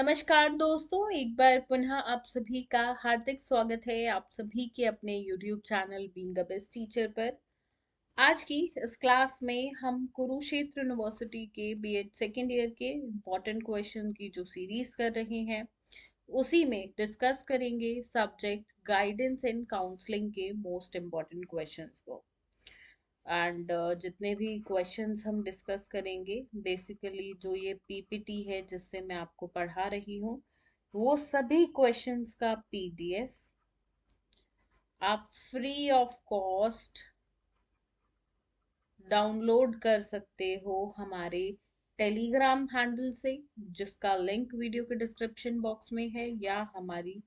नमस्कार दोस्तों, एक बार पुनः आप सभी का हार्दिक स्वागत है आप सभी के अपने YouTube channel being a best teacher पर। आज की इस क्लास में हम कुरुक्षेत्र यूनिवर्सिटी के बीएड सेकेंड ईयर के इम्पोर्टेंट क्वेश्चन की जो सीरीज कर रहे हैं उसी में डिस्कस करेंगे सब्जेक्ट गाइडेंस इन काउंसलिंग के मोस्ट इम्पोर्टेंट क्वेश्चंस को। एंड जितने भी क्वेश्चंस हम डिस्कस करेंगे, बेसिकली जो ये पीपीटी है जिससे मैं आपको पढ़ा रही हूँ, वो सभी क्वेश्चंस का पीडीएफ आप फ्री ऑफ कॉस्ट डाउनलोड कर सकते हो हमारे टेलीग्राम हैंडल से, जिसका लिंक वीडियो के डिस्क्रिप्शन बॉक्स में है, या हमारी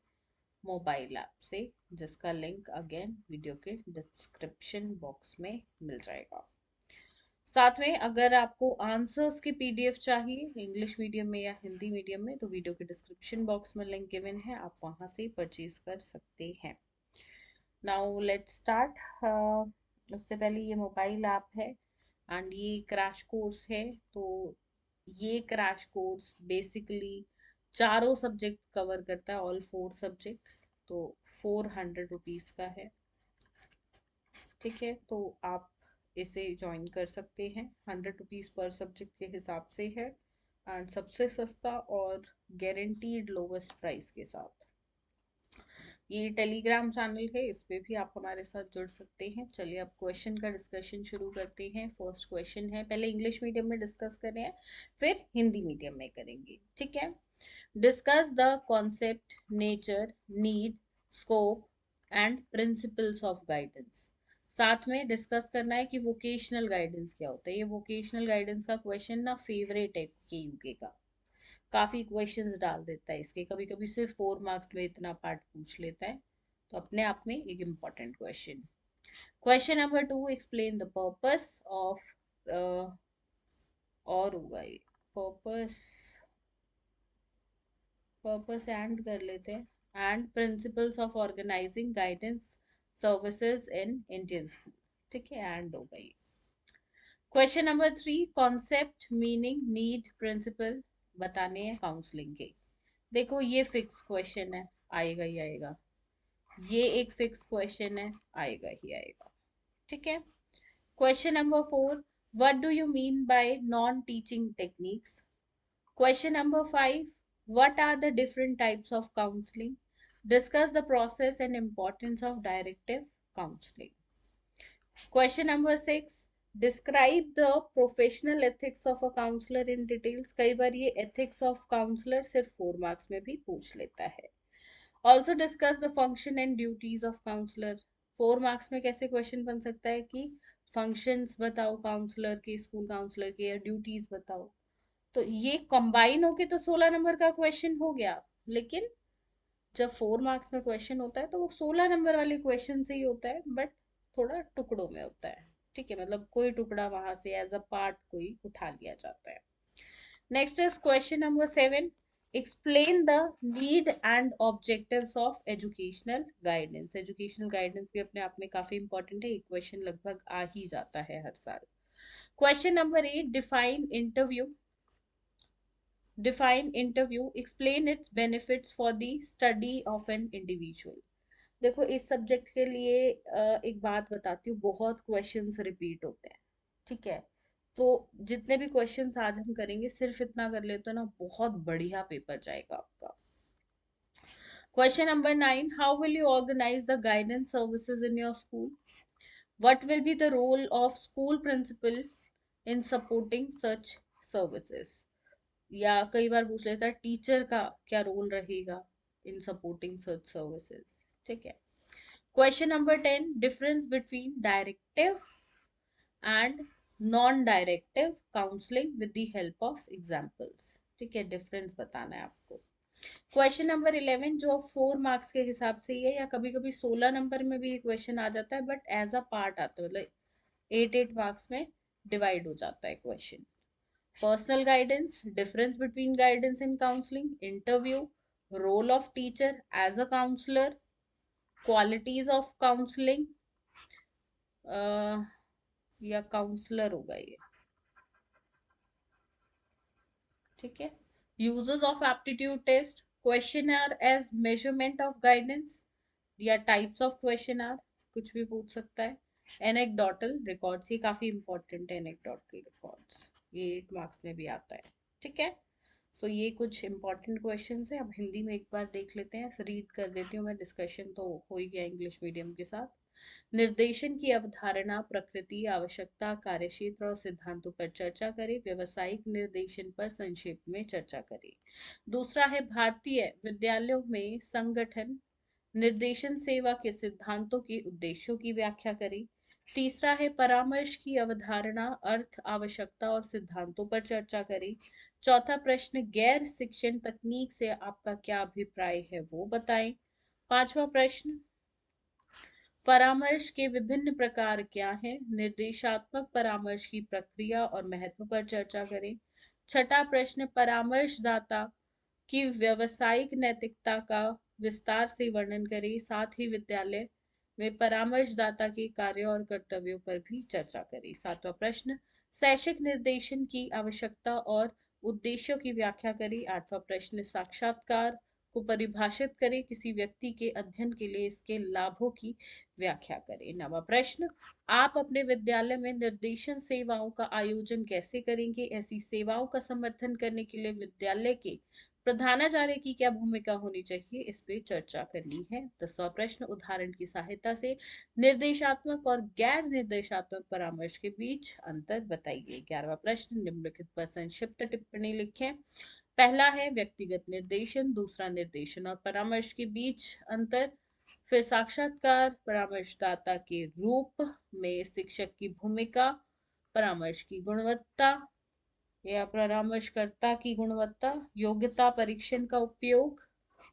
मोबाइल ऐप से, जिसका लिंक अगेन वीडियो के डिस्क्रिप्शन बॉक्स में मिल जाएगा। साथ में अगर आपको आंसर्स की पीडीएफ चाहिए इंग्लिश मीडियम में या हिंदी मीडियम में, तो वीडियो के डिस्क्रिप्शन बॉक्स में लिंक गिवन है, आप वहां से परचेज कर सकते हैं। Now let's start. उससे पहले ये मोबाइल ऐप है एंड ये क्रैश कोर्स है। तो ये क्रैश कोर्स बेसिकली चारों सब्जेक्ट कवर करता है, ऑल 4 सब्जेक्ट्स। तो 400 रुपीज का है। ठीक है, तो आप इसे ज्वाइन कर सकते हैं। 100 रुपीज पर सब्जेक्ट के हिसाब से है एंड सबसे सस्ता और गारंटीड लोवेस्ट प्राइस के साथ। ये टेलीग्राम चैनल है, इस पे भी आप हमारे साथ जुड़ सकते हैं। चलिए अब क्वेश्चन का डिस्कशन शुरू करते हैं। फर्स्ट क्वेश्चन है, पहले इंग्लिश मीडियम में डिस्कस कर रहे हैं, फिर हिंदी मीडियम में करेंगे। ठीक है। Discuss the concept, nature, need, scope and principles of guidance. साथ में डिस्कस करना है कि वोकेशनल गाइडेंस क्या होता है। ये वोकेशनल गाइडेंस का क्वेश्चन ना फेवरेट है के यूके का, काफी क्वेश्चंस डाल देता है इसके, कभी कभी सिर्फ 4 मार्क्स में इतना पार्ट पूछ लेता है। तो अपने आप में एक important question. Question number 2, explain the purpose of, और होगा ये पर्पस, पर्पस एंड कर लेते हैं, and principles of organising guidance services in Indian school. ठीक है, एंड होगा ये। Question number 3, concept, meaning, need, principle बताने हैं काउंसलिंग के। देखो ये फिक्स क्वेश्चन है, आएगा ही आएगा। ये एक फिक्स क्वेश्चन है, आएगा ही आएगा। ठीक है। Question number 4, what do you mean by non teaching techniques. Question number 5, what are the different types of counseling? Discuss the process and importance of directive counseling. Question number 6, describe the professional ethics of a counselor in details. कई बार ये ethics of counselor सिर्फ 4 marks में भी पूछ लेता है। Also discuss the function and duties of counselor. 4 marks में कैसे क्वेश्चन बन सकता है कि फंक्शंस बताओ काउंसलर के, स्कूल काउंसलर के, या ड्यूटीज बताओ। तो ये कंबाइन होके तो 16 नंबर का क्वेश्चन हो गया, लेकिन जब 4 मार्क्स में क्वेश्चन होता है तो वो 16 नंबर वाले क्वेश्चन से ही होता है, बट थोड़ा टुकड़ों में होता है। ठीक है, मतलब कोई टुकड़ा वहां से एज अ पार्ट कोई उठा लिया जाता है। Next is question number 7, explain the need and objectives of educational guidance. Educational guidance भी अपने आप में काफी इंपॉर्टेंट है, ये क्वेश्चन लगभग आ ही जाता है हर साल। Question number 8, define interview. Define interview, explain its benefits for the study of an individual. देखो इस सब्जेक्ट के लिए एक बात बताती हूँ, बहुत क्वेश्चंस रिपीट होते हैं। ठीक है, तो जितने भी क्वेश्चंस आज हम करेंगे सिर्फ इतना कर लेते हो ना, बहुत बढ़िया पेपर जाएगा आपका। Question number 9, how will you organise the guidance services in your school. What will be the role of school principals in supporting such services? या कई बार पूछ लेता है टीचर का क्या रोल रहेगा इन सपोर्टिंग सच सर्विसेज। ठीक है। Question number 10, difference between directive and non directive counselling with the help of examples. ठीक है, डिफरेंस बताना है आपको। क्वेश्चन नंबर 11, जो 4 मार्क्स के हिसाब से ही है, या कभी कभी 16 नंबर में भी क्वेश्चन आ जाता है, बट एज अ पार्ट आता है, मतलब 8 8 मार्क्स में डिवाइड हो जाता है question. Personal guidance, difference between guidance and counseling, interview, role of teacher as a counselor, qualities of counseling, या काउंसलर होगा ये। ठीक है, uses of aptitude test, questionnaire as measurement of guidance, या टाइप्स ऑफ क्वेश्चनर, कुछ भी पूछ सकता है। एनेक्डोटल रिकॉर्ड्स, ये काफी इंपॉर्टेंट है, एनेक्डोटल रिकॉर्ड्स, ये 8 मार्क्स में भी आता है, ठीक है। सो ये कुछ इंपॉर्टेंट क्वेश्चंस है। अब हिंदी में एक बार देख लेते हैं, रीड कर देती हूँ मैं, डिस्कशन तो हो ही गया इंग्लिश मीडियम के साथ। निर्देशन की अवधारणा, प्रकृति, आवश्यकता, कार्यक्षेत्र और सिद्धांतों पर चर्चा करें। व्यवसायिक निर्देशन पर संक्षेप में चर्चा करें। दूसरा है भारतीय विद्यालयों में संगठन निर्देशन सेवा के सिद्धांतों के उद्देश्यों की व्याख्या करें। तीसरा है परामर्श की अवधारणा, अर्थ, आवश्यकता और सिद्धांतों पर चर्चा करें। चौथा प्रश्न, गैर शिक्षण तकनीक से आपका क्या अभिप्राय है वो बताएं। पांचवा प्रश्न, परामर्श के विभिन्न प्रकार क्या हैं। निर्देशात्मक परामर्श की प्रक्रिया और महत्व पर चर्चा करें। छठा प्रश्न, परामर्शदाता की व्यावसायिक नैतिकता का विस्तार से वर्णन करें। साथ ही विद्यालय में परामर्शदाता के कार्यों और कर्तव्यों पर भी चर्चा करें। सातवां प्रश्न, शैक्षिक निर्देशन की आवश्यकता और उद्देश्यों की व्याख्या करें। आठवां प्रश्न, साक्षात्कार को परिभाषित करें। किसी व्यक्ति के अध्ययन के लिए इसके लाभों की व्याख्या करें। नवा प्रश्न, आप अपने विद्यालय में निर्देशन सेवाओं का आयोजन कैसे करेंगे। ऐसी सेवाओं का समर्थन करने के लिए विद्यालय के प्रधानाचार्य की क्या भूमिका होनी चाहिए, इस पे चर्चा करनी है। 10वां प्रश्न, उदाहरण की सहायता से निर्देशात्मक और गैर निर्देशात्मक परामर्श के बीच अंतर बताइए। 11वां प्रश्न, निम्नलिखित पर संक्षिप्त टिप्पणी लिखें। पहला है व्यक्तिगत निर्देशन, दूसरा निर्देशन और परामर्श के बीच अंतर, फिर साक्षात्कार, परामर्शदाता के रूप में शिक्षक की भूमिका, परामर्श की गुणवत्ता या परामर्शकर्ता की गुणवत्ता, योग्यता परीक्षण का उपयोग,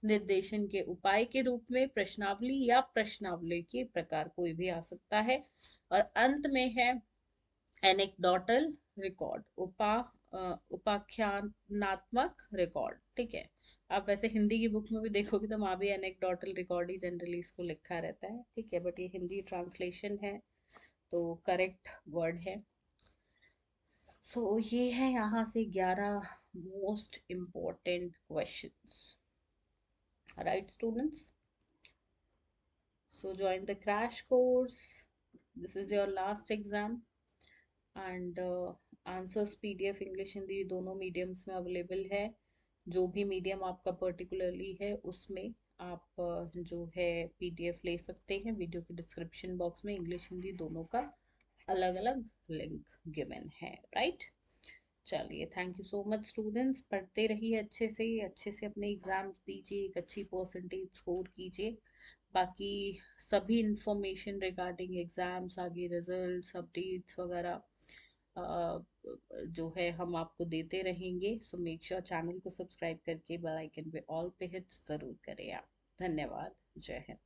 निर्देशन के उपाय के रूप में प्रश्नावली या प्रश्नावली के प्रकार कोई भी आ सकता है। और अंत में है एनेक्डोटल रिकॉर्ड, उपाख्यानात्मक रिकॉर्ड, ठीक है। आप वैसे हिंदी की बुक में भी देखोगे तो वहां भी एनेक्डोटल रिकॉर्ड ही जनरली इसको लिखा रहता है, ठीक है, बट ये हिंदी ट्रांसलेशन है तो करेक्ट वर्ड है। सो ये है यहाँ से 11 most important questions, right students. So join the crash course, this is your last exam and answers PDF English Hindi दोनों मीडियम्स में अवेलेबल है। जो भी मीडियम आपका पर्टिकुलरली है उसमें आप जो है पीडीएफ ले सकते हैं। वीडियो के डिस्क्रिप्शन बॉक्स में इंग्लिश हिंदी दोनों का अलग अलग लिंक गिवन है, राइट। चलिए, thank you so much students, पढ़ते रहिए अच्छे से अपने एग्जाम्स दीजिए, एक अच्छी परसेंटेज स्कोर कीजिए। बाकी सभी इंफॉर्मेशन रिगार्डिंग एग्जाम्स, आगे रिजल्ट्स, अपडेट्स वगैरह जो है हम आपको देते रहेंगे। सो मेक श्योर चैनल को सब्सक्राइब करके बेल आइकन पे ऑल पे हिट जरूर करें आप। धन्यवाद, जय हिंद।